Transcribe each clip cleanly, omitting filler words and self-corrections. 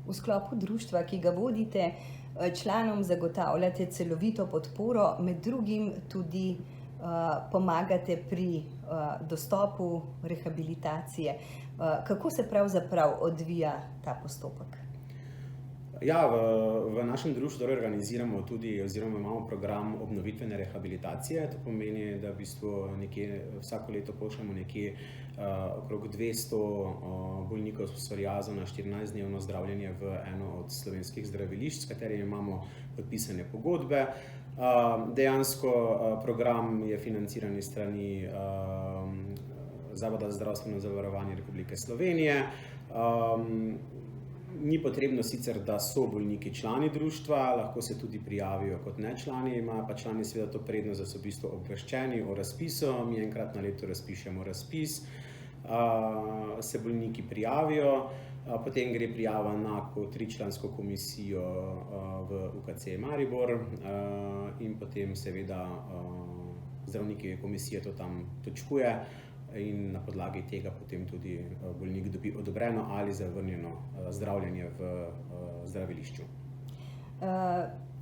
V sklopu društva, ki ga vodite, članom zagotavljate celovito podporo, med drugim tudi pomagate pri dostopu rehabilitacije. Kako se pravzaprav odvija ta postopek? Ja, v našem društvu organiziramo tudi oziroma imamo program obnovitvene rehabilitacije. To pomeni, da v bistvu vsako leto pošljemo nekje okrog 200 bolnikov s psoriazo na 14-dnevno zdravljenje v eno od slovenskih zdravilišč, s katerimi imamo podpisane pogodbe. Dejansko program je financiran iz strani Zavoda za zdravstveno zavarovanje Republike Slovenije. Ni potrebno sicer, da so bolniki člani društva, lahko se tudi prijavijo kot nečlani, imajo pa člani seveda to prednost, da so v bistvu obveščeni o razpisu. Mi enkrat na leto razpišemo razpis, se bolniki prijavijo, potem gre prijava na tričlansko komisijo v UKC Maribor in potem seveda zdravniki komisije to tam točkuje. In na podlagi tega potem tudi bolnik dobi odobreno ali zavrnjeno zdravljenje v zdravilišču.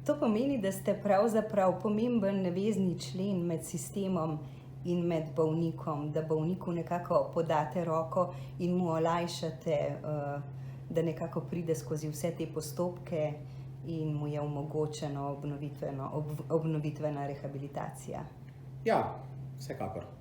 To pomeni, da ste pravzaprav pomemben vezni člen med sistemom in med bolnikom, da bolniku nekako podate roko in mu olajšate, da nekako pride skozi vse te postopke in mu je omogočeno obnovitvena rehabilitacija. Ja, vsekakor.